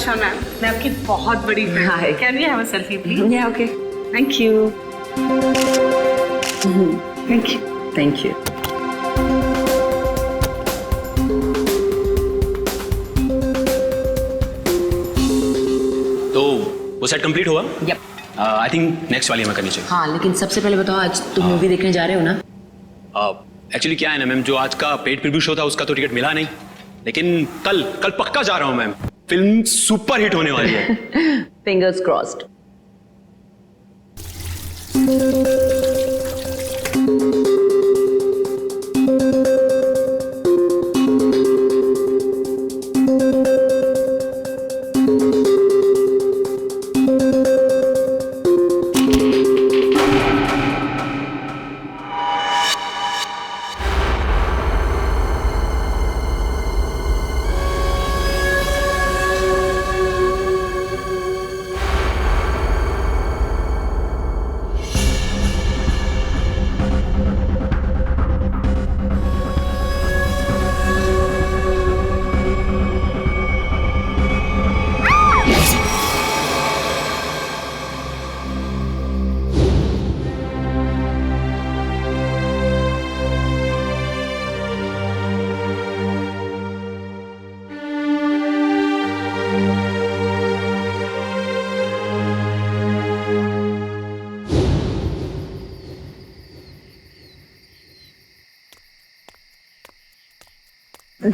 शोना, मैं आपकी बहुत बड़ी फैन हूँ। Can we have a selfie, please? Yeah, okay. Thank you. Thank you. Thank you. तो वो सेट कंप्लीट हुआ? Yep. आई थिंक नेक्स्ट वाली हमें करनी चाहिए। हाँ, लेकिन सबसे पहले बताओ, आज तुम मूवी देखने जा रहे हो ना? एक्चुअली क्या है ना मैम, जो आज का पेड प्रीव्यू शो था उसका तो टिकट मिला नहीं, लेकिन कल पक्का जा रहा हूँ मैम। फिल्म सुपर हिट होने वाली है। Fingers crossed.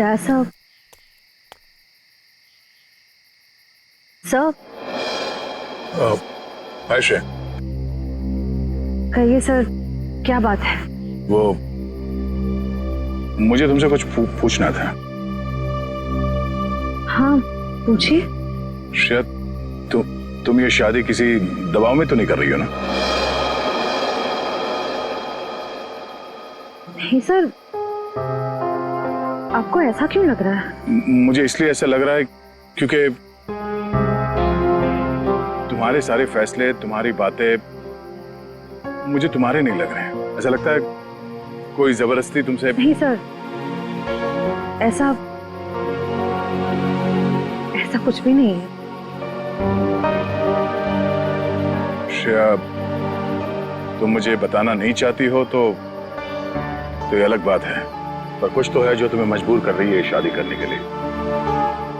That's all. Sir? Ayesha, कहिए सर, क्या बात है? वो मुझे तुमसे कुछ पूछना था। हाँ, पूछिए। शायद तुम ये शादी किसी दबाव में तो नहीं कर रही हो ना? नहीं सर, आपको ऐसा क्यों लग रहा है? मुझे इसलिए ऐसा लग रहा है क्योंकि तुम्हारे सारे फैसले, तुम्हारी बातें मुझे तुम्हारे नहीं लग रहे हैं। ऐसा लगता है कोई जबरदस्ती तुमसे। नहीं सर, ऐसा कुछ भी नहीं है। श्रेया, तुम मुझे बताना नहीं चाहती हो तो ये अलग बात है, पर कुछ तो है जो तुम्हें मजबूर कर रही है शादी करने के लिए।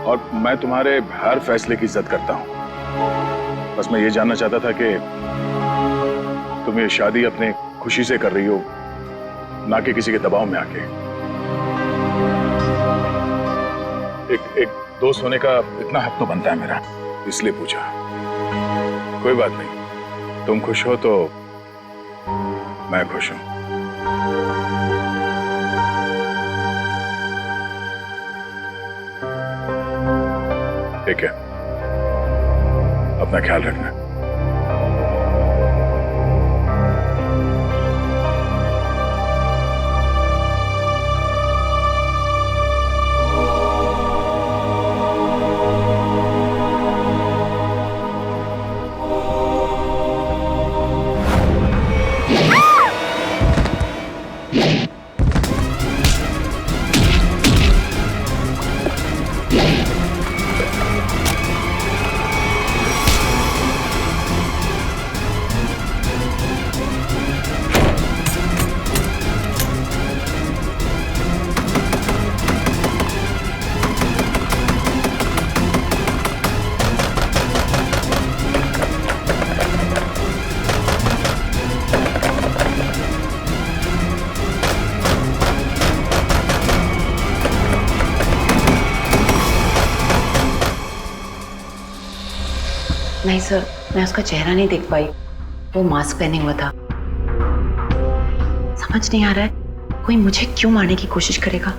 और मैं तुम्हारे हर फैसले की इज्जत करता हूं। बस मैं ये जानना चाहता था कि तुम ये शादी अपने खुशी से कर रही हो, ना कि किसी के दबाव में आके। एक दोस्त होने का इतना हक तो बनता है मेरा, इसलिए पूछा। कोई बात नहीं, तुम खुश हो तो मैं खुश हूं। ठीक है, अपना ख्याल रखना। नहीं सर, मैं उसका चेहरा नहीं देख पाई। वो मास्क पहने हुआ था। समझ नहीं आ रहा है कोई मुझे क्यों मारने की कोशिश करेगा।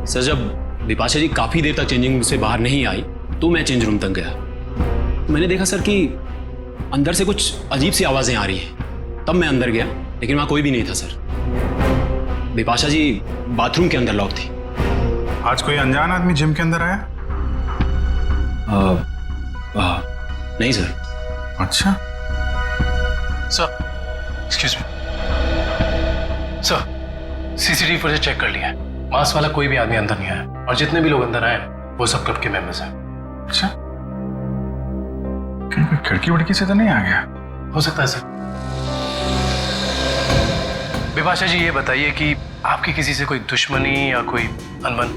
सर, जब बिपाशा जी काफी देर तक चेंजिंग रूम से बाहर नहीं आई तो मैं चेंज रूम तक गया। मैंने देखा सर कि अंदर से कुछ अजीब सी आवाजें आ रही हैं। तब मैं अंदर गया लेकिन वहां कोई भी नहीं था सर। बिपाशा जी बाथरूम के अंदर लॉक थी। आज कोई अनजान आदमी जिम के अंदर आया? नहीं सर। अच्छा sir, excuse me sir, CCTV footage check कर लिया है। मास्क वाला कोई भी आदमी अंदर नहीं आया और जितने भी लोग अंदर आए वो सब क्लब के मेंबर्स हैं। अच्छा, कहीं कोई खिड़की वड़की से तो नहीं आ गया? हो सकता है सर। बिपाशा जी ये बताइए कि आपकी किसी से कोई दुश्मनी या कोई अनबन?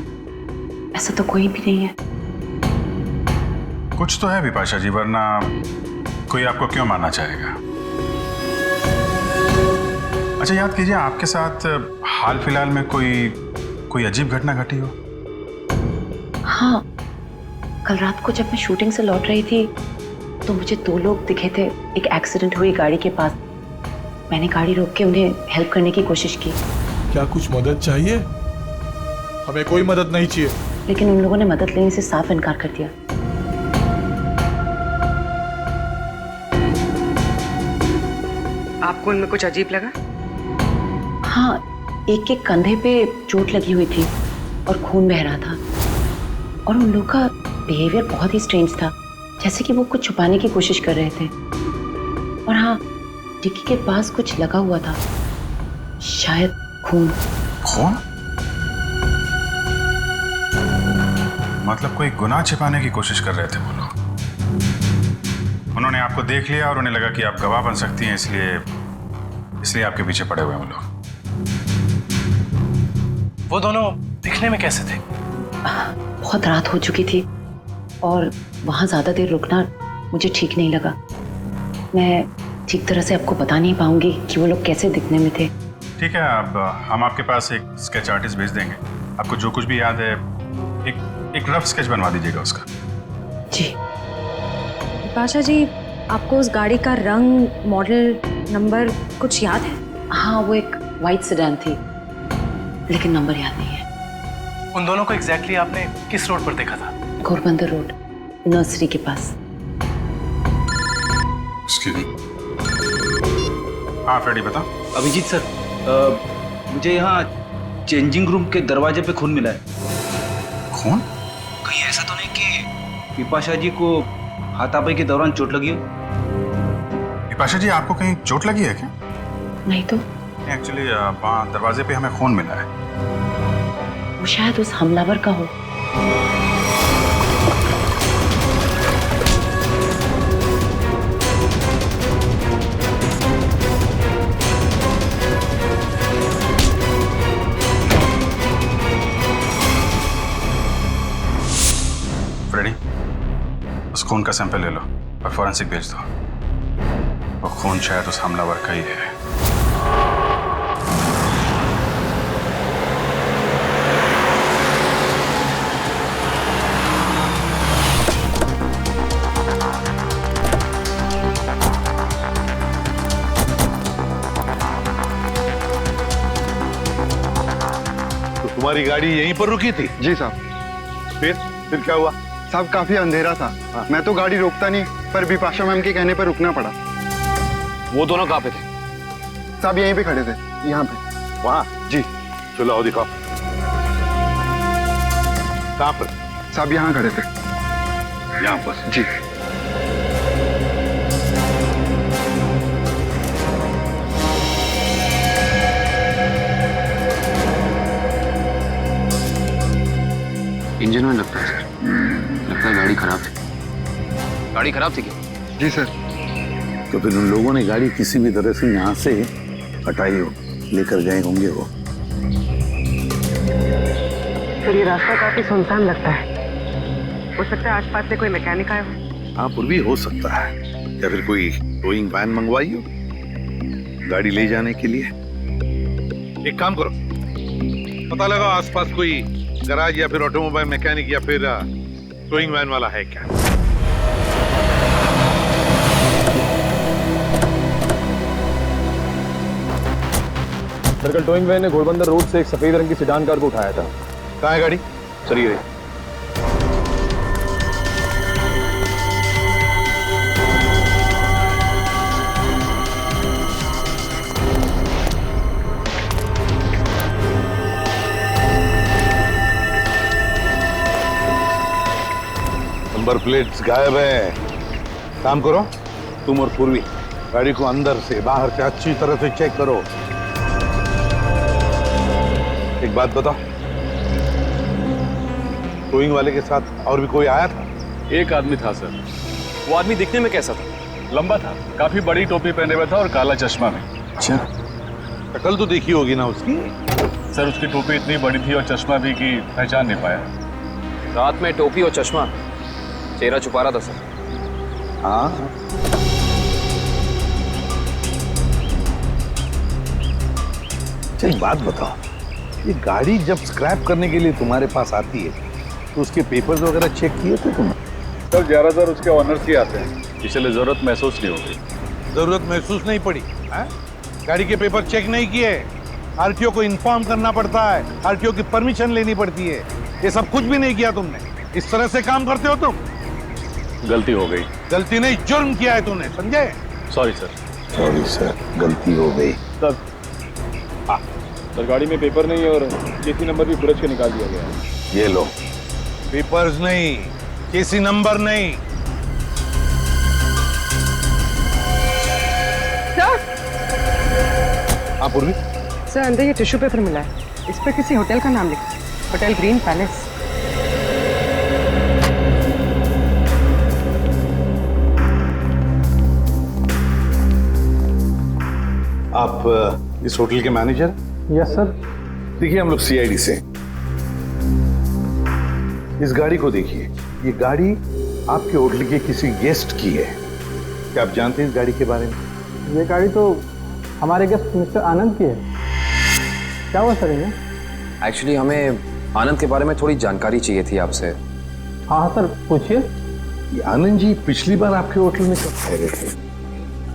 ऐसा तो कोई भी नहीं है। कुछ तो है बिपाशा जी, वरना कोई आपको क्यों मारना चाहेगा? अच्छा याद कीजिए, आपके साथ हाल फिलहाल में कोई अजीब घटना घटी हो? हाँ, कल रात को जब मैं शूटिंग से लौट रही थी तो मुझे 2 लोग दिखे थे एक एक्सीडेंट हुई गाड़ी के पास। मैंने गाड़ी रोक के उन्हें हेल्प करने की कोशिश की। क्या कुछ मदद चाहिए? हमें कोई मदद नहीं चाहिए। लेकिन उन लोगों ने मदद लेने से साफ इनकार कर दिया। आपको उनमें कुछ अजीब लगा? हाँ, एक के कंधे पे चोट लगी हुई थी और खून बह रहा था। और उन लोगों का बिहेवियर बहुत ही स्ट्रेंज था, जैसे कि वो कुछ छुपाने की कोशिश कर रहे थे। और हाँ, डिक्की के पास कुछ लगा हुआ था, शायद खून। खून? मतलब कोई गुनाह छिपाने की कोशिश कर रहे थे वो लोग। उन्होंने आपको देख लिया और उन्हें लगा कि आप गवाह बन सकती हैं, इसलिए आपके पीछे पड़े हुए हैं वो लोग। वो दोनों दिखने में कैसे थे? बहुत रात हो चुकी थी और वहाँ ज्यादा देर रुकना मुझे ठीक नहीं लगा। मैं ठीक तरह से आपको बता नहीं पाऊंगी कि वो लोग कैसे दिखने में थे। ठीक है, अब हम आपके पास एक स्केच आर्टिस्ट भेज देंगे। आपको जो कुछ भी याद है एक रफ स्केच बनवा दीजिएगा उसका। जी। बिपाशा जी, आपको उस गाड़ी का रंग, मॉडल, नंबर कुछ याद है? हाँ, वो एक वाइट सेडान थी, लेकिन नंबर याद नहीं है। उन दोनों को एग्जैक्टली आपने किस रोड पर देखा था? घोरबंदर रोड, नर्सरी के पास। हाँ फ्रेडी, बता। अभिजीत सर, मुझे यहाँ चेंजिंग रूम के दरवाजे पे खून मिला है। खून? कहीं ऐसा तो नहीं कि बिपाशा जी को हाथापाई के दौरान चोट लगी हो? बिपाशा जी, आपको कहीं चोट लगी है क्या? नहीं तो। एक्चुअली वहाँ दरवाजे पे हमें खून मिला है। वो शायद उस हमलावर का हो। फ्रेडी, उस खून का सैंपल ले लो और फॉरेंसिक भेज दो। वो खून शायद उस हमलावर का ही है। तो तुम्हारी गाड़ी यहीं पर रुकी थी? जी साहब। फिर क्या हुआ? साहब काफी अंधेरा था। हाँ। मैं तो गाड़ी रोकता नहीं, पर बिपाशा मैम के कहने पर रुकना पड़ा। वो दोनों कहाँ पे थे? साहब यहीं पे खड़े थे, यहाँ पे। वहाँ? जी। चलो आओ दिखाओ। कहाँ पर? साहब यहाँ खड़े थे। यहाँ पर? जी। इंजन में लगता है सर। लगता है गाड़ी खराब थी। गाड़ी खराब थी क्या? जी सर। तो फिर उन लोगों ने गाड़ी किसी भी तरह से यहाँ से हटाई हो, लेकर गए होंगे वो। फिर ये रास्ता काफी सुनसान लगता है। हो सकता है आसपास से कोई मैकेनिक आया हो। हाँ, फिर भी हो सकता है, या फिर कोई टोइंग वैन मंगवाई हो गाड़ी ले जाने के लिए। एक काम करो, पता लगाओ आसपास कोई गराज या फिर ऑटोमोबाइल मैकेनिक या फिर टोइंग वैन वाला है क्या। सर्कल टोइंग वैन ने घोड़बंदर रोड से एक सफेद रंग की सेडान कार को उठाया था। कहाँ है गाड़ी? सर ये नंबर प्लेट्स गायब है। काम करो, तुम और पूर्वी गाड़ी को अंदर से बाहर से अच्छी तरह से चेक करो। एक बात बताओ, टोइंग वाले के साथ और भी कोई आया था? एक आदमी था सर। वो आदमी दिखने में कैसा था? लंबा था, काफी बड़ी टोपी पहने हुआ था और काला चश्मा में। अच्छा, शक्ल तो देखी होगी ना उसकी? सर उसकी टोपी इतनी बड़ी थी और चश्मा भी कि पहचान नहीं पाया। रात में टोपी और चश्मा, चेहरा छुपा रहा था सर। हाँ, एक बात बताओ, ये गाड़ी जब स्क्रैप करने के लिए तुम्हारे पास आती है तो उसके पेपर्स वगैरह चेक किए थे तुमने? सर ज्यादातर उसके ऑनर्स ही आते हैं, इसलिए जरूरत महसूस नहीं होगी। जरूरत महसूस नहीं पड़ी है? गाड़ी के पेपर चेक नहीं किए? आरटीओ को इन्फॉर्म करना पड़ता है, आरटीओ की परमिशन लेनी पड़ती है, ये सब कुछ भी नहीं किया तुमने। इस तरह से काम करते हो तुम? गलती हो गई। गलती नहीं, जुर्म किया है तूने, समझे? Sorry sir. सॉरी सर, गलती हो गई। सर सर गाड़ी में पेपर नहीं है और केसी नंबर भी फुरज के निकाल दिया गया है। ये लो, पेपर्स नहीं, केसी नंबर नहीं। हाँ पूर्वी, सर अंदर ये टिश्यू पेपर मिला है, इस पर किसी होटल का नाम लिखा है, होटल ग्रीन पैलेस। आप इस होटल के मैनेजर? Yes sir. देखिए हम लोग सीआईडी से। इस गाड़ी को देखिए, ये गाड़ी आपके होटल के किसी गेस्ट की है। क्या आप जानते हैं इस गाड़ी के बारे में? ये गाड़ी तो हमारे गेस्ट मिस्टर आनंद की है। क्या हुआ सर इन्हें? एक्चुअली हमें आनंद के बारे में थोड़ी जानकारी चाहिए थी आपसे। हाँ हाँ सर, पूछिए। ये आनंद जी पिछली बार आपके होटल में कब ठहरे थे?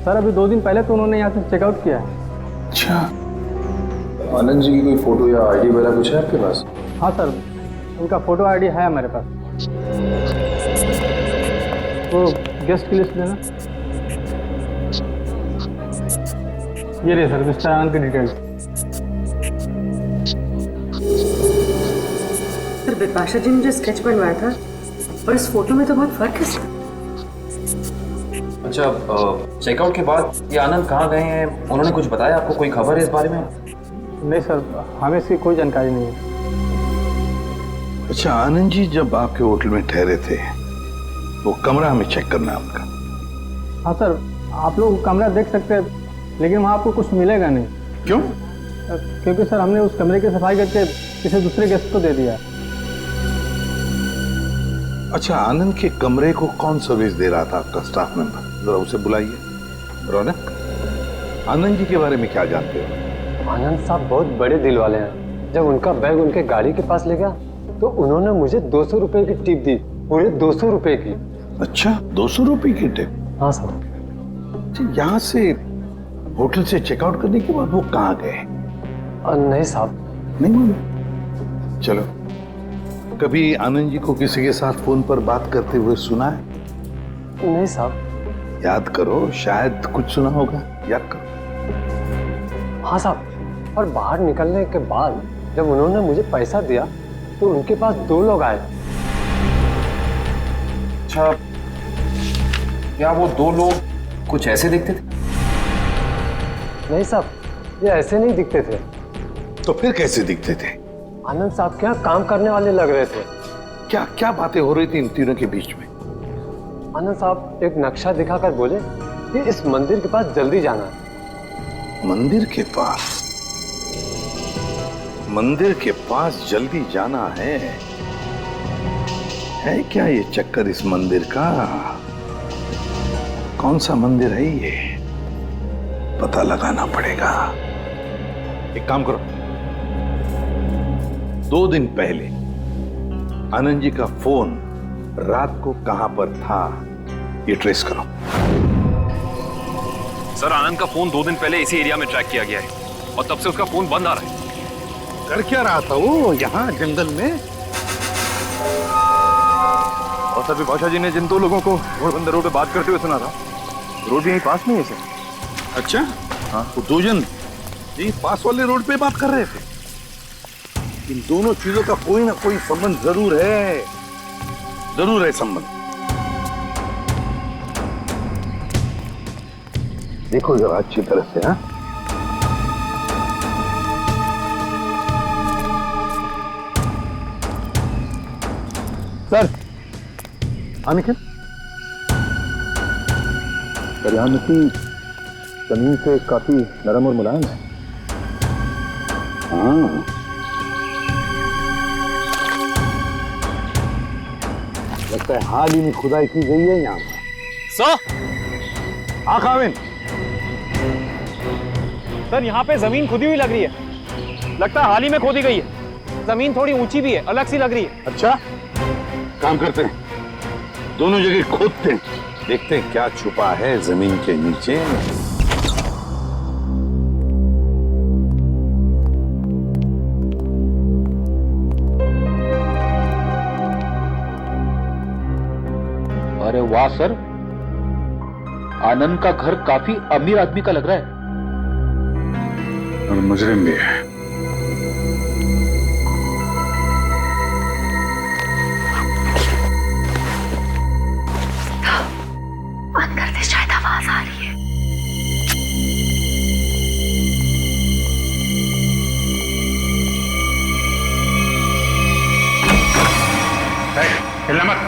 सर अभी 2 दिन पहले तो उन्होंने यहाँ से चेकआउट किया है। अच्छा, आनंद जी की कोई फोटो या आईडी वगैरह कुछ है आपके पास? हाँ सर, उनका फोटो आईडी है हमारे पास। वो गेस्ट की लिस्ट देना। ये रही सर मिस्टर आनंद की डिटेल्स। सर बिपाशा जी ने जो स्केच बनवाया था और इस फोटो में तो बहुत फर्क है सर। अच्छा, चेकआउट के बाद ये आनंद कहाँ गए हैं, उन्होंने कुछ बताया आपको? कोई खबर है इस बारे में? नहीं सर, हमें इसकी कोई जानकारी नहीं है। अच्छा, आनंद जी जब आपके होटल में ठहरे थे वो कमरा हमें चेक करना है आपका। हाँ सर, आप लोग कमरा देख सकते हैं, लेकिन वहाँ आपको कुछ मिलेगा नहीं। क्यों? क्योंकि सर हमने उस कमरे की सफाई करके किसी दूसरे गेस्ट को दे दिया। अच्छा, आनंद के कमरे को कौन सर्विस दे रहा था आपका स्टाफ मेंबर? जरा उसे बुलाइए। रौनक, आनंद जी के बारे में क्या जानते हो? आनंद साहब बहुत बड़े दिल वाले हैं। जब उनका बैग उनके गाड़ी के पास ले गया तो उन्होंने मुझे 200 रुपए की टिप दी, पूरे 200 रुपए की। अच्छा, 200 रुपए की टिप? हाँ सर। अच्छा, यहाँ से होटल से चेकआउट करने के बाद वो कहाँ गए? नहीं साहब। नहीं मालूम? चलो, कभी आनंद जी को किसी के साथ फोन पर बात करते हुए सुना है? नहीं साहब। याद करो, शायद कुछ सुना होगा, याद करो। हाँ साहब, और बाहर निकलने के बाद जब उन्होंने मुझे पैसा दिया तो उनके पास 2 लोग आए। अच्छा, क्या वो 2 लोग कुछ ऐसे दिखते थे? नहीं साहब, ये ऐसे नहीं दिखते थे। तो फिर कैसे दिखते थे? आनंद साहब के यहाँ काम करने वाले लग रहे थे। क्या क्या बातें हो रही थी इन तीनों के बीच में? आनंद साहब एक नक्शा दिखाकर बोले कि इस मंदिर के पास जल्दी जाना है। मंदिर के पास? मंदिर के पास जल्दी जाना है क्या ये चक्कर इस मंदिर का? कौन सा मंदिर है ये? पता लगाना पड़ेगा। एक काम करो, 2 दिन पहले आनंद जी का फोन रात को कहां पर था ये ट्रेस करो। सर, आनंद का फोन 2 दिन पहले इसी एरिया में ट्रैक किया गया है और तब से उसका फोन बंद आ रहा है। कर क्या रहा था वो यहाँ जंगल में? और सर विभाषा जी ने जिन दो लोगों को घोड़बंदर रोड पे बात करते हुए सुना था, रोड भी यहीं पास में है सर। अच्छा, हाँ। वो दो जन यही पास वाले रोड पे बात कर रहे थे। इन दोनों चीजों का कोई ना कोई संबंध जरूर है संबंध। देखो जरा अच्छी तरह से। हाँ, सर अनिकेत, सर यहाँ मिट्टी जमीन से काफी नरम और मुलायम है। हाँ, लगता है हाल ही में खुदाई की गई है यहाँ पर। सर, हाँ काविन, सर यहाँ पे जमीन खुदी हुई लग रही है। लगता है हाल ही में खोदी गई है। जमीन थोड़ी ऊंची भी है, अलग सी लग रही है। अच्छा, काम करते हैं, दोनों जगह खोदते हैं, देखते हैं क्या छुपा है जमीन के नीचे। अरे वाह सर, आनंद का घर काफी अमीर आदमी का लग रहा है। और मुजरिम भी है। अंदर से शायद आवाज आ रही है। हिलना मत।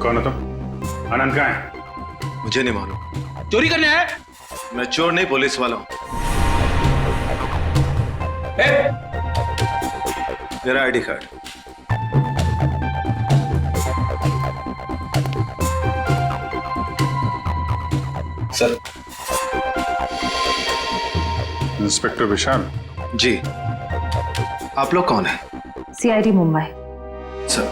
कौन हो तुम? आनंद कहाँ है? मुझे नहीं मालूम। चोरी करने आया? मैं चोर नहीं, पुलिस वाला हूं। मेरा आईडी कार्ड। सर। इंस्पेक्टर विशाल जी, आप लोग कौन है? सीआईडी मुंबई। सर,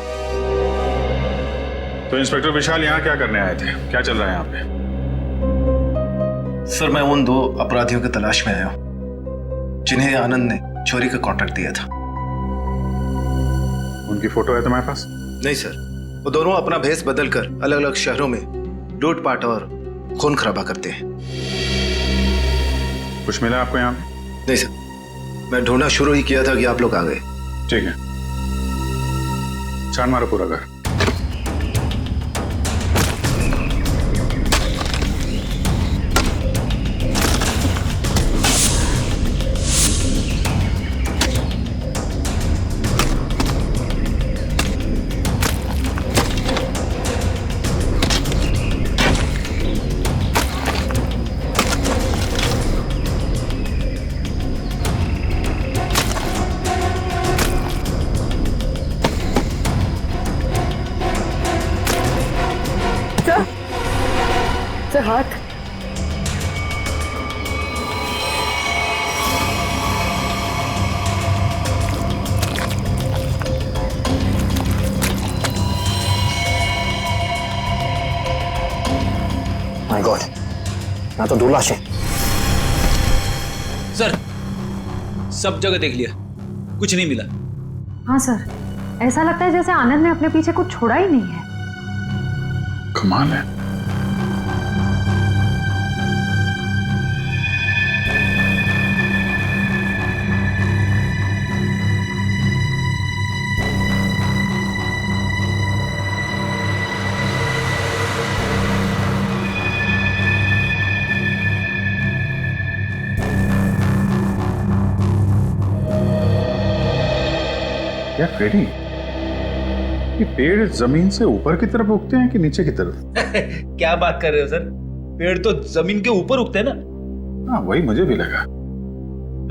तो इंस्पेक्टर विशाल यहाँ क्या करने आए थे? क्या चल रहा है यहाँ पे? सर मैं उन दो अपराधियों की तलाश में आया हूं जिन्हें आनंद ने चोरी का कॉन्ट्रैक्ट दिया था। उनकी फोटो है तुम्हारे पास? नहीं सर, वो दोनों अपना भेष बदलकर अलग अलग शहरों में लूटपाट और खून खराबा करते हैं। कुछ मिला आपको यहाँ पे? नहीं सर, मैं ढूंढना शुरू ही किया था कि आप लोग आ गए। ठीक है, छान मारो पूरा घर। हाथ माय गॉड, ना तो दो लाशें। सर, सब जगह देख लिया, कुछ नहीं मिला। हाँ सर, ऐसा लगता है जैसे आनंद ने अपने पीछे कुछ छोड़ा ही नहीं है। कमाल है। क्या फेरी? ये पेड़ जमीन से ऊपर की तरफ उगते हैं कि नीचे की तरफ? क्या बात कर रहे हो सर, पेड़ तो जमीन के ऊपर उगते हैं ना। हाँ, वही मुझे भी लगा,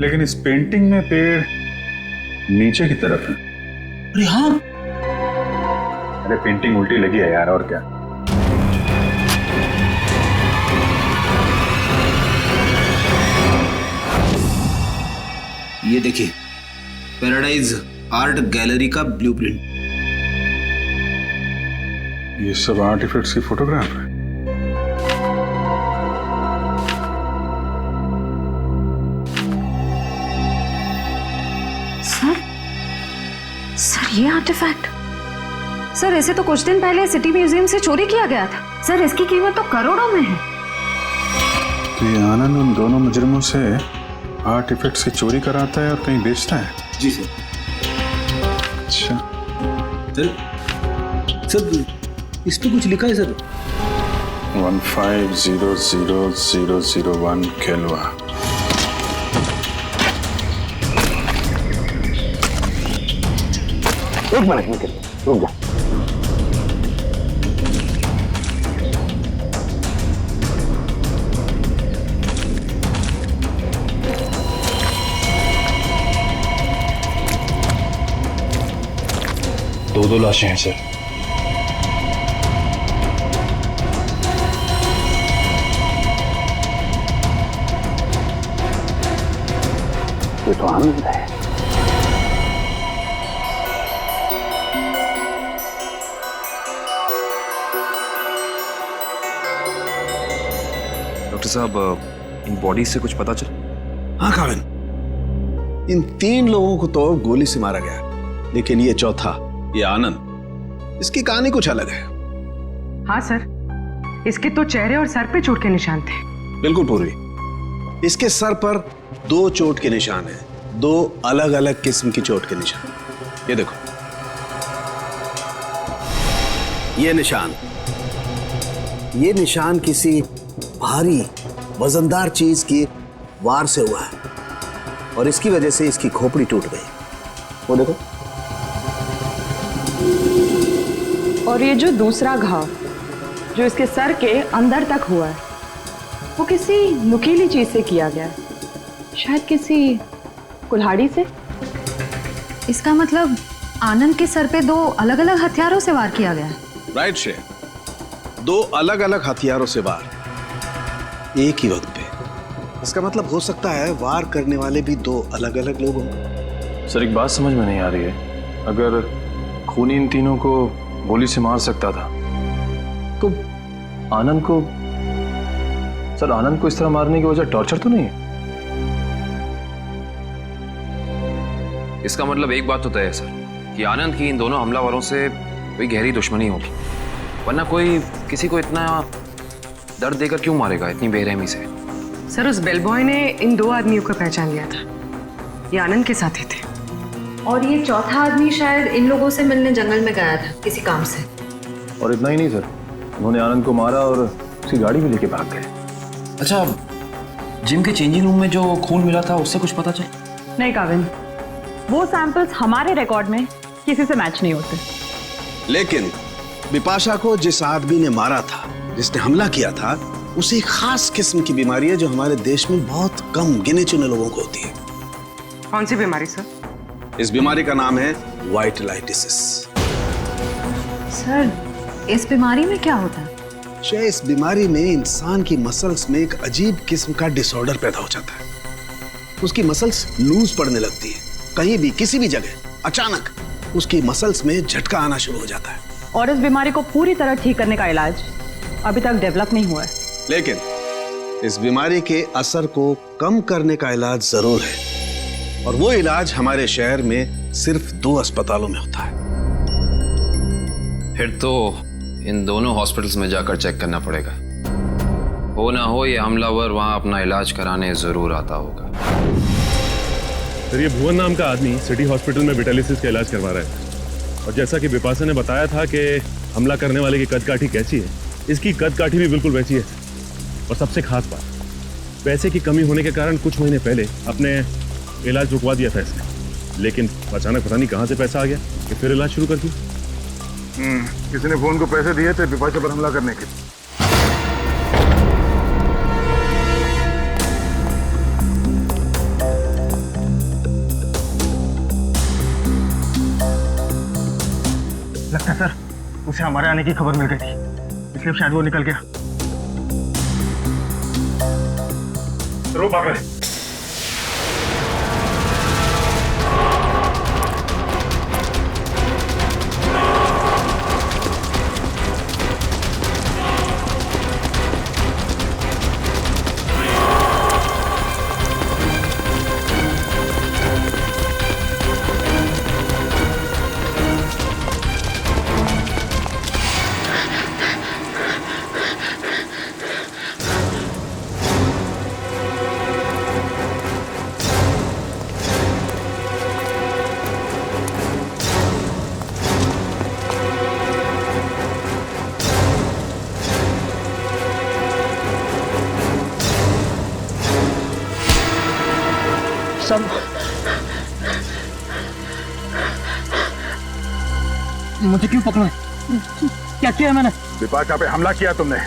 लेकिन इस पेंटिंग में पेड़ नीचे की तरफ है। अरे हाँ, अरे पेंटिंग उल्टी लगी है यार, और क्या। ये देखिए, पैराडाइज आर्ट गैलरी का ब्लूप्रिंट। ये सब आर्टिफैक्ट्स की फोटोग्राफ है। सर, सर ये आर्टिफैक्ट, सर इसे तो कुछ दिन पहले सिटी म्यूजियम से चोरी किया गया था। सर इसकी कीमत तो करोड़ों में है। तो ये आनंद उन दोनों मुजरिमों से आर्टिफैक्ट से चोरी कराता है और कहीं बेचता है? जी सर। अच्छा, सर इस पे कुछ लिखा है सर। 15000001 केलवा। एक मिनट निकल, रुक जा। दो लाशें हैं सर। ये तो आनंद है। डॉक्टर साहब, इन बॉडी से कुछ पता चला? हाँ काविन, इन 3 लोगों को तो गोली से मारा गया, लेकिन ये चौथा, ये आनंद, इसकी कहानी कुछ अलग है। हाँ सर, इसके तो चेहरे और सर पे चोट के निशान थे। बिल्कुल पूर्वी, इसके सर पर 2 चोट के निशान हैं, 2 अलग अलग किस्म की चोट के निशान। ये देखो, ये निशान किसी भारी वजनदार चीज की वार से हुआ है और इसकी वजह से इसकी खोपड़ी टूट गई। वो देखो। और ये जो दूसरा घाव जो इसके सर के अंदर तक हुआ है, वो किसी नुकीली चीज से किया गया है, शायद किसी कुल्हाड़ी से। इसका मतलब आनंद के सर पे 2 अलग अलग हथियारों से वार किया गया है। राइट श्रेया, 2 अलग अलग हथियारों से वार एक ही वक्त पे। इसका मतलब हो सकता है वार करने वाले भी 2 अलग अलग लोग होंगे। सर एक बात समझ में नहीं आ रही है, अगर खूनी इन तीनों को गोली से मार सकता था तो आनंद को, सर आनंद को इस तरह मारने की वजह टॉर्चर तो नहीं है? इसका मतलब एक बात तो तय है सर कि आनंद की इन दोनों हमलावरों से कोई गहरी दुश्मनी होगी, वरना कोई किसी को इतना दर्द देकर क्यों मारेगा इतनी बेरहमी से? सर उस बेलबॉय ने इन 2 आदमियों को पहचान लिया था, ये आनंद के साथ ही थे। और ये चौथा आदमी शायद इन लोगों से मिलने जंगल में गया था किसी काम से। और इतना ही नहीं सर, उन्होंने आनंद को मारा और उसकी गाड़ी भी लेके भाग गए। अच्छा, जिम के चेंजिंग रूम में जो खून मिला था उससे कुछ पता चला? नहीं काविन, वो सैंपल्स हमारे रिकॉर्ड में किसी से मैच नहीं होते। लेकिन बिपाशा को जिस आदमी ने मारा था, जिसने हमला किया था, उसे एक खास किस्म की बीमारी है जो हमारे देश में बहुत कम गिने चुने लोगों को होती है। कौन सी बीमारी सर? इस बीमारी का नाम है वाइटलाइटिसिस। सर इस बीमारी में क्या होता है? इस बीमारी में इंसान की मसल्स में एक अजीब किस्म का डिसऑर्डर पैदा हो जाता है। उसकी मसल्स लूज पड़ने लगती है, कहीं भी किसी भी जगह अचानक उसकी मसल्स में झटका आना शुरू हो जाता है। और इस बीमारी को पूरी तरह ठीक करने का इलाज अभी तक डेवलप नहीं हुआ है। लेकिन इस बीमारी के असर को कम करने का इलाज जरूर है, और वो इलाज हमारे शहर में सिर्फ 2 अस्पतालों में होता है। फिर तो इन दोनों हॉस्पिटल्स में जाकर चेक करना पड़ेगा। हो ना हो ये हमलावर वहां अपना इलाज कराने जरूर आता होगा। सर ये भुवन नाम का आदमी सिटी हॉस्पिटल में विटालिसिस का इलाज करवा रहा है, और जैसा कि बिपाशा ने बताया था कि हमला करने वाले की कद-काठी कैसी है, इसकी कद-काठी भी बिल्कुल वैसी है। और सबसे खास बात, पैसे की कमी होने के कारण कुछ महीने पहले अपने इलाज रुकवा दिया था इसने, लेकिन अचानक पता नहीं कहां से पैसा आ गया कि फिर इलाज शुरू कर दिया। किसी ने फोन को पैसे दिए थे बिपाशा पर हमला करने के। लगता है सर उसे हमारे आने की खबर मिल गई थी, इसलिए शायद वो निकल गया। रो भाग रहे। सब मुझे क्यों पकड़ा? क्या किया मैंने? बिपाशा पे हमला किया तुमने,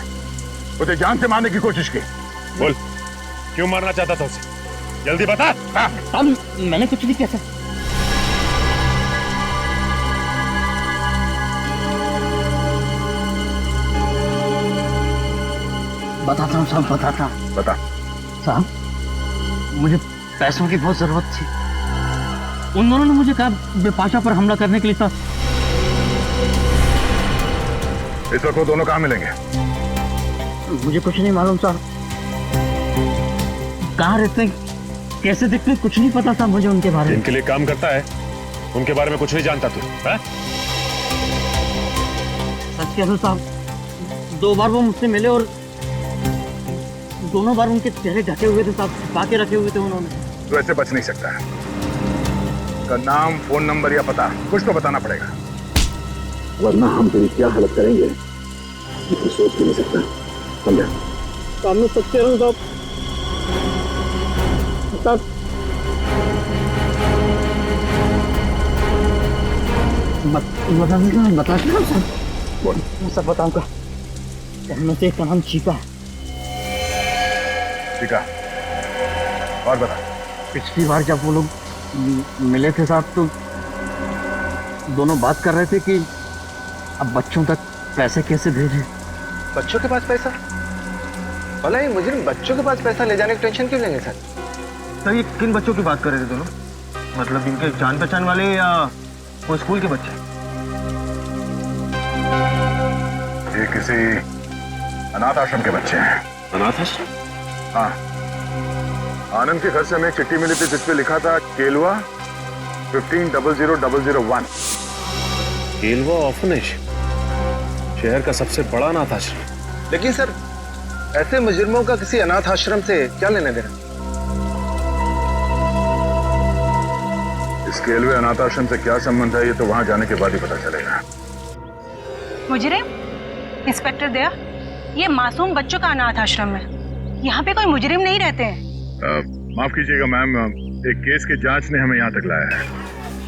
उसे जान से मारने की कोशिश की। बोल, क्यों मारना चाहता था उसे? जल्दी बता। साहब मैंने कुछ नहीं किया सर। बताता हूँ साहब, बताता हूँ। बता। साहब मुझे पैसों की बहुत जरूरत थी। उन दोनों ने मुझे कहा बिपाशा पर हमला करने के लिए था। इस वक्त वो दोनों कहाँ मिलेंगे? मुझे कुछ नहीं मालूम साहब, कहाँ रहते हैं, कैसे दिखते हैं, कुछ नहीं पता था मुझे उनके बारे में। इनके लिए काम करता है, उनके बारे में कुछ नहीं जानता तू? सच कह रहा हूं साहब, 2 बार वो मुझसे मिले और दोनों बार उनके चेहरे ढके हुए थे साहब, छुपा के रखे हुए थे उन्होंने। तो ऐसे बच नहीं सकता है। का नाम, फोन नंबर या पता कुछ तो बताना पड़ेगा, वरना हम तेरी क्या हालत करेंगे ये तो सोच भी नहीं सकता। समझा? सामने सच कह रहा हूं साहब। बता बोल। मैं सब बताऊंगा। उनमें से एक का नाम चीका है। चीका? और बता। पिछली बार जब वो लोग मिले थे साहब तो दोनों बात कर रहे थे कि अब बच्चों तक पैसे कैसे भेजें। बच्चों के पास पैसा? भला ये मुजरिम बच्चों के पास पैसा ले जाने की टेंशन क्यों लेंगे सर? सर ये किन बच्चों की बात कर रहे थे दोनों? मतलब इनके जान पहचान वाले या वो स्कूल के बच्चे? ये किसी अनाथ आश्रम के बच्चे हैं। अनाथ आश्रम? हाँ, आनंद के घर से हमें एक चिट्ठी मिली थी जिसपे लिखा था केलवा 150001। केलवा ऑर्फनेज, शहर का सबसे बड़ा अनाथ आश्रम। लेकिन सर ऐसे मुजरिमों का किसी अनाथ आश्रम से क्या लेना देना? इस केलवे अनाथ आश्रम से क्या संबंध है ये तो वहां जाने के बाद ही पता चलेगा। मुजरिम? इंस्पेक्टर दया, ये मासूम बच्चों का अनाथ आश्रम है, यहाँ पे कोई मुजरिम नहीं रहते हैं। माफ कीजिएगा मैम, एक केस के जांच ने हमें यहाँ तक लाया है।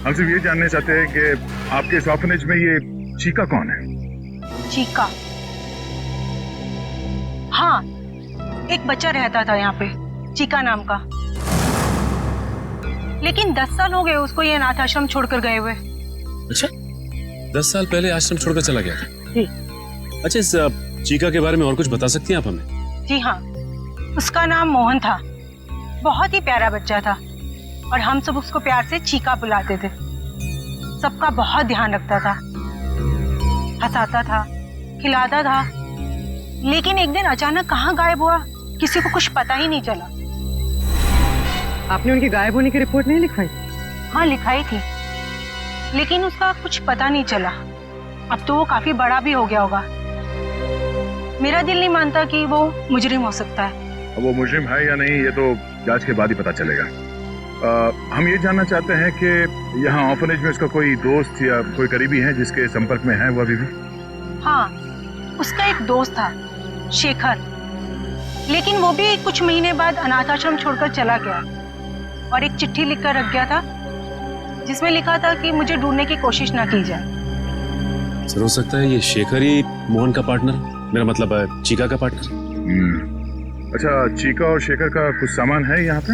हम सिर्फ ये जानना चाहते हैं कि आपके इस ऑर्फनेज में ये चीका कौन है? चीका? हाँ, एक बच्चा रहता था यहाँ पे, चीका नाम का। लेकिन 10 साल हो गए उसको ये अनाथ आश्रम छोड़कर गए हुए। अच्छा, 10 साल पहले आश्रम छोड़कर चला गया था? जी। अच्छा, इस चीका के बारे में और कुछ बता सकती हैं आप हमें? जी हाँ, उसका नाम मोहन था, बहुत ही प्यारा बच्चा था और हम सब उसको प्यार से चीका बुलाते थे। सबका बहुत ध्यान रखता था, हंसाता था, खिलाता था। लेकिन एक दिन अचानक कहाँ गायब हुआ किसी को कुछ पता ही नहीं चला। आपने उनकी गायब होने की रिपोर्ट नहीं लिखवाई? हाँ लिखाई थी, लेकिन उसका कुछ पता नहीं चला। अब तो वो काफी बड़ा भी हो गया होगा। मेरा दिल नहीं मानता कि वो मुजरिम हो सकता है। अब वो मुजरिम है या नहीं ये तो जांच के बाद ही पता चलेगा। हम ये जानना चाहते हैं कि यहाँ ऑर्फनेज में उसका कोई दोस्त या कोई करीबी है जिसके संपर्क में है वो अभी भी? हाँ, उसका एक दोस्त था, शेखर, लेकिन वो भी कुछ महीने बाद अनाथ आश्रम छोड़कर चला गया और एक चिट्ठी लिखकर रख गया था जिसमें लिखा था कि मुझे ढूंढने की कोशिश ना की जाए। सर, हो सकता है ये शेखर ही मोहन का पार्टनर, मेरा मतलब है चीका का पार्टनर। अच्छा, चीका और शेखर का कुछ सामान है यहाँ पे?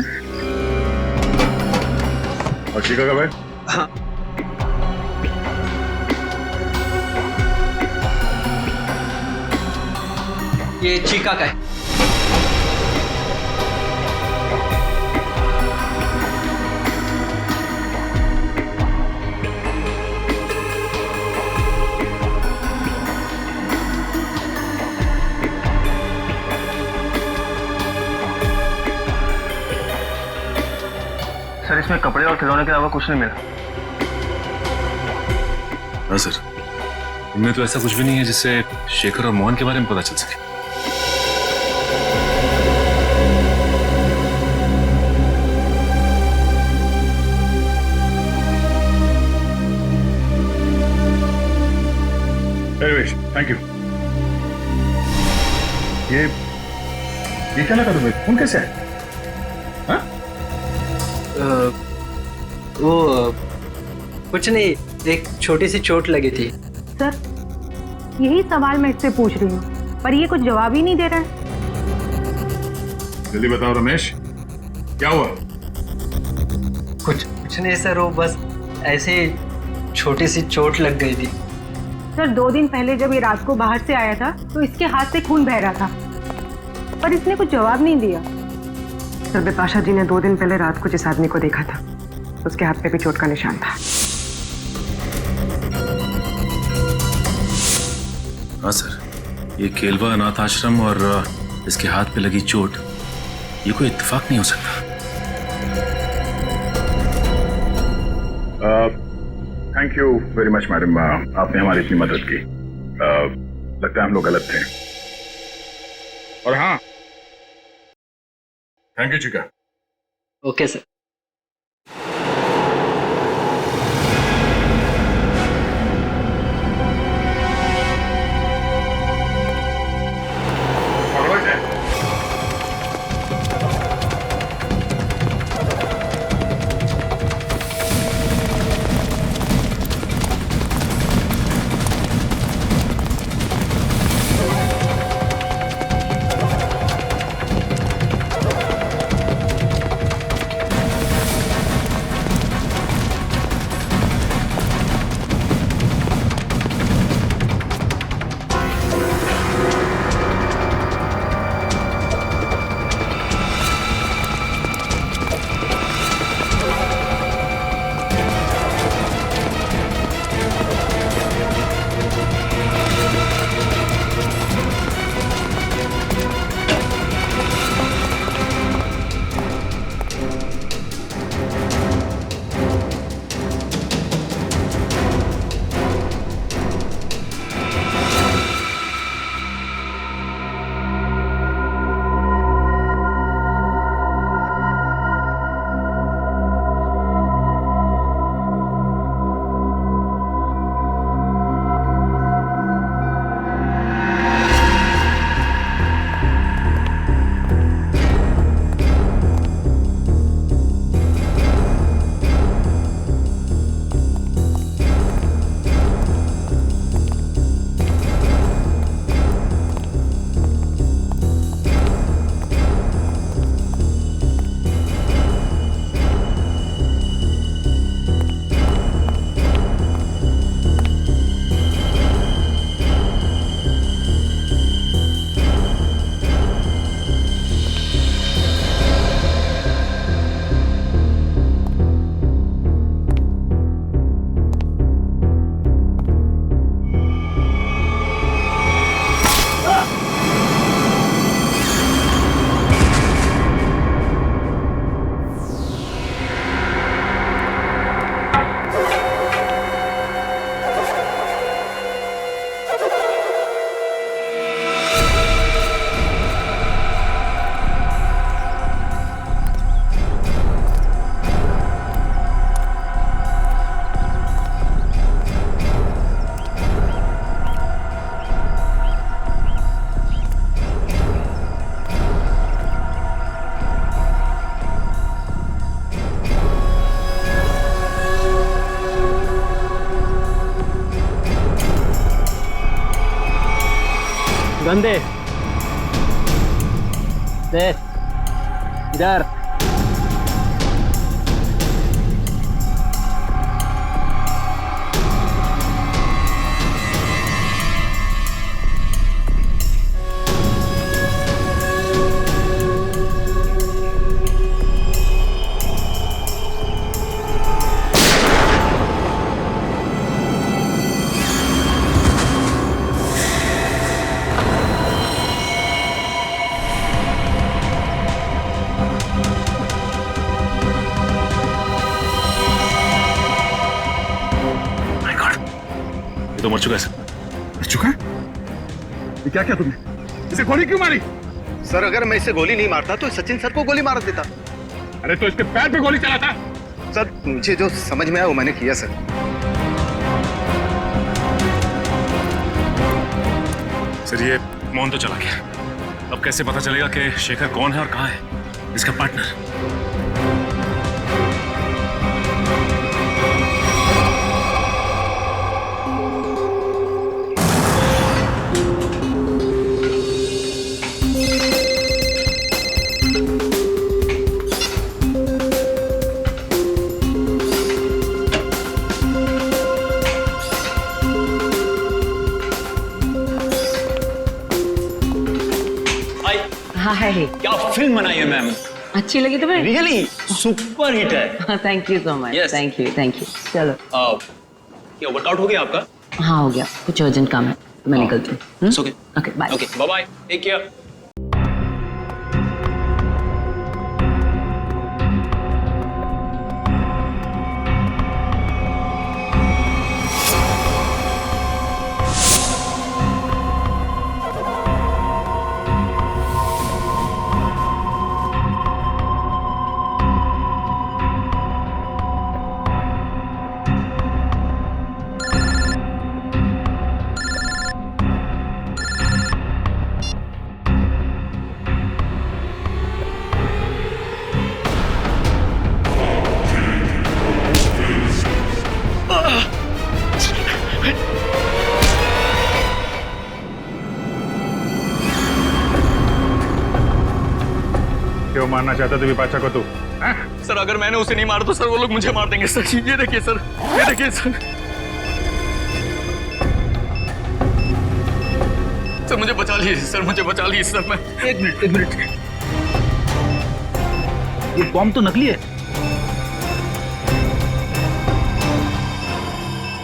और चीका का बैग? हाँ। ये चीका का है। सर इसमें कपड़े और खिलौने के अलावा कुछ नहीं मिला। हाँ सर, इनमें तो ऐसा कुछ भी नहीं है जिससे शेखर और मोहन के बारे में पता चल सके। Thank you. ये क्या लगा तुम्हें? फोन कैसे है? वो कुछ नहीं, एक छोटी सी चोट लगी थी। सर, यही सवाल मैं इससे पूछ रही हूँ, पर ये कुछ जवाब ही नहीं दे रहा है। जल्दी बताओ रमेश, क्या हुआ? कुछ नहीं सर, वो बस ऐसे ही छोटी सी चोट लग गई थी। सर, 2 दिन पहले जब ये रात को बाहर से आया था तो इसके हाथ से खून बह रहा था, पर इसने कुछ जवाब नहीं दिया। सर, बिपाशा जी ने 2 दिन पहले रात को जिस आदमी को देखा था उसके हाथ पे भी चोट का निशान था। हाँ सर, ये केलवा अनाथ आश्रम और इसके हाथ पे लगी चोट, ये कोई इत्तेफाक नहीं हो सकता। Thank you very much madam, आपने हमारी इतनी मदद की। लगता है हम लोग गलत थे। और हाँ, थैंक यू चिका। Okay sir. गंदे दे इधर। तो मर चुका है सर। मर चुका है? ये क्या किया तुमने? इसे गोली क्यों मारी? सर, अगर मैं इसे गोली नहीं मारता तो सचिन सर को गोली मार देता। अरे तो इसके पैर पे गोली चलाता। सर, मुझे जो समझ में आया वो मैंने किया सर। सर, ये मोहन तो चला गया, अब कैसे पता चलेगा कि शेखर कौन है और कहाँ है इसका पार्टनर? हाय। क्या फिल्म बनाई है मैम, अच्छी लगी तुम्हें? रियली सुपर हिट है। Thank you so much. Thank you. चलो क्या वर्कआउट हो गया आपका? हाँ हो गया, कुछ अर्जेंट काम है तो मैं निकलती हूँ। Okay bye. Okay bye bye, take care. क्यों मारना चाहता तू विपाशा को? तू सर अगर मैंने उसे नहीं मारा तो सर वो लोग मुझे मार देंगे सर। ये देखिए सर, ये देखिए सर। सर मुझे बचा लीजिए सर, मुझे बचा लीजिए सर। मैं एक मिनट। ये बॉम्ब तो नकली है,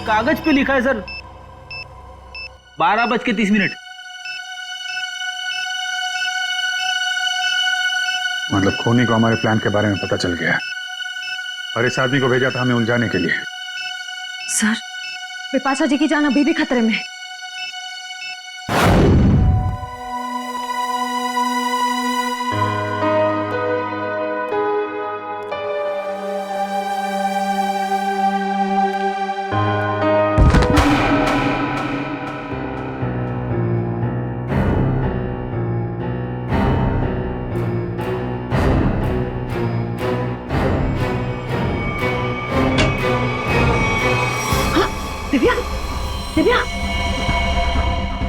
कागज पे लिखा है सर 12:30। मतलब खूनी को हमारे प्लान के बारे में पता चल गया और इस आदमी को भेजा था हमें उलझाने के लिए। सर, बिपाशा जी की जान अभी भी खतरे में है।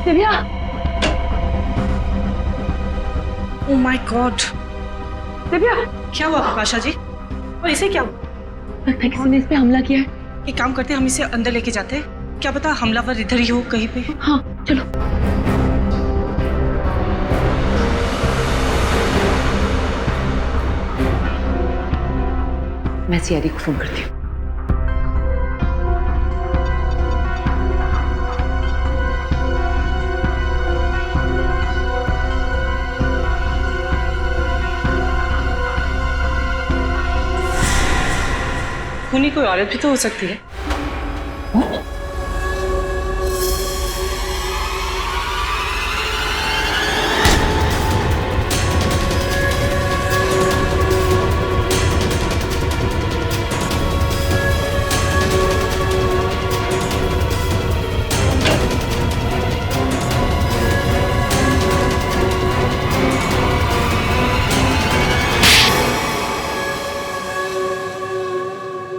Divya! Oh my God! Divya! क्या हुआ बिपाशा जी? और इसे क्या हुआ? किसी ने इस पे हमला किया है। एक काम करते हैं, हम इसे अंदर लेके जाते हैं। क्या पता हमलावर इधर ही हो कहीं पे। हाँ चलो। मैं सीआईडी को फोन करती हूँ। खूनी कोई औरत भी तो हो सकती है।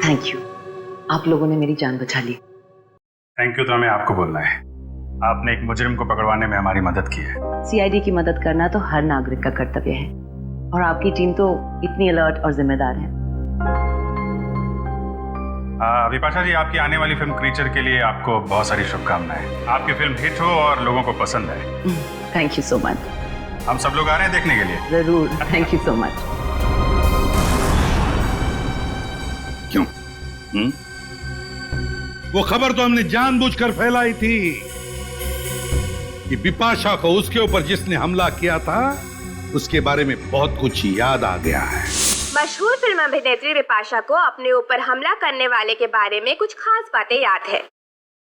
थैंक यू, आप लोगों ने मेरी जान बचा ली। थैंक यू तो हमें आपको बोलना है। आपने एक मुजरिम को पकड़वाने में हमारी मदद की है। सीआईडी की मदद करना तो हर नागरिक का कर्तव्य है और आपकी टीम तो इतनी अलर्ट और जिम्मेदार है। विपाशा जी, आपकी आने वाली फिल्म क्रीचर के लिए आपको बहुत सारी शुभकामनाएं। आपकी फिल्म हिट हो और लोगों को पसंद आए। Thank you so much. हम सब लोग आ रहे हैं देखने के लिए। जरूर, थैंक यू सो मच। क्यों? वो खबर तो हमने जानबूझकर फैलाई थी कि बिपाशा को उसके ऊपर जिसने हमला किया था उसके बारे में बहुत कुछ याद आ गया है। मशहूर फिल्म अभिनेत्री बिपाशा को अपने ऊपर हमला करने वाले के बारे में कुछ खास बातें याद है।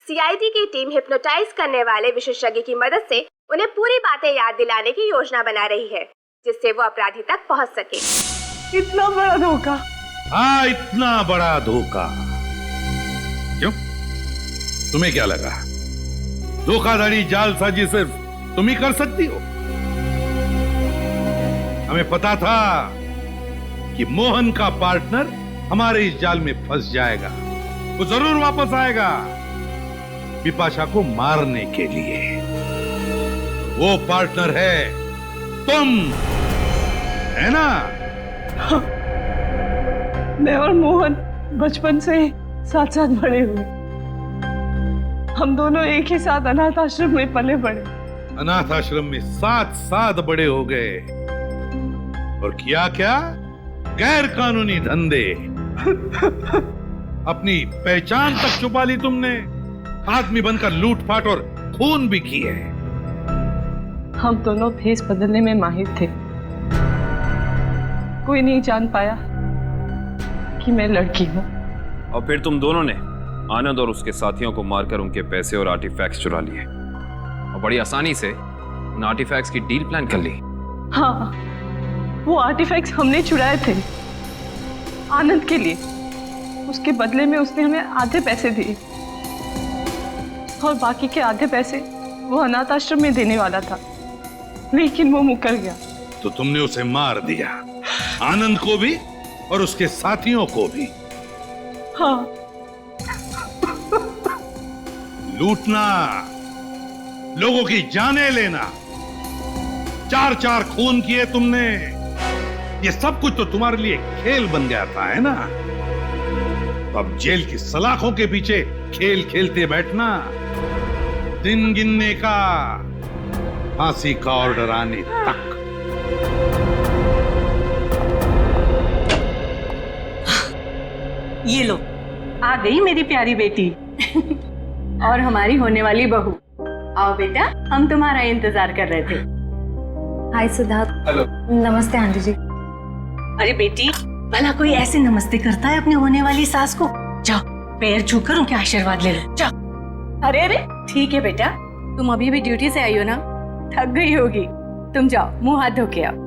सीआईडी की टीम हिप्नोटाइज करने वाले विशेषज्ञ की मदद से उन्हें पूरी बातें याद दिलाने की योजना बना रही है, जिससे वो अपराधी तक पहुंच सके। इतना बड़ा धोखा? हाँ, इतना बड़ा धोखा। क्यों? तुम्हें क्या लगा धोखाधड़ी जालसाजी सिर्फ तुम ही कर सकती हो? हमें पता था कि मोहन का पार्टनर हमारे इस जाल में फंस जाएगा। वो जरूर वापस आएगा बिपाशा को मारने के लिए। वो पार्टनर है तुम, है ना? मैं और मोहन बचपन से साथ साथ बड़े हुए। हम दोनों एक ही साथ अनाथ आश्रम में पले बड़े। अनाथ आश्रम में साथ साथ बड़े हो गए। और किया क्या? गैर कानूनी धंधे। अपनी पहचान तक छुपा ली तुमने। आदमी बनकर लूटपाट और खून भी की है। हम दोनों भेस बदलने में माहिर थे। कोई नहीं जान पाया कि मैं लड़की हूँ। और फिर तुम दोनों ने आनंद और उसके साथियों को मारकर उनके पैसे और आर्टिफैक्ट्स चुरा लिए और बड़ी आसानी से उन आर्टिफैक्ट्स की डील प्लान कर ली। हाँ, वो आर्टिफैक्ट्स हमने चुराए थे आनंद के लिए। उसके बदले में उसने हमें आधे पैसे दिए और बाकी के आधे पैसे वो अनाथ आश्रम में देने वाला था, लेकिन वो मुकर गया। तो तुमने उसे मार दिया, आनंद को भी और उसके साथियों को भी। हाँ। लूटना, लोगों की जानें लेना, 4-4 खून किए तुमने। ये सब कुछ तो तुम्हारे लिए खेल बन गया था, है ना? तो अब जेल की सलाखों के पीछे खेल खेलते बैठना, दिन गिनने का, फांसी का ऑर्डर आने तक। ये लो, आ गई मेरी प्यारी बेटी और हमारी होने वाली बहू। आओ बेटा, हम तुम्हारा इंतजार कर रहे थे। हाय सिद्धार्थ। हेलो। नमस्ते आंटी जी। अरे बेटी, भला कोई ऐसे नमस्ते करता है अपनी होने वाली सास को? जाओ, पैर छूकर उनके आशीर्वाद ले लो, जाओ। अरे अरे, ठीक है बेटा, तुम अभी भी ड्यूटी से आई हो ना, थक गई होगी। तुम जाओ, मुंह हाथ धो के आओ।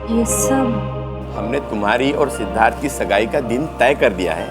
ये सब हमने तुम्हारी और सिद्धार्थ की सगाई का दिन तय कर दिया है।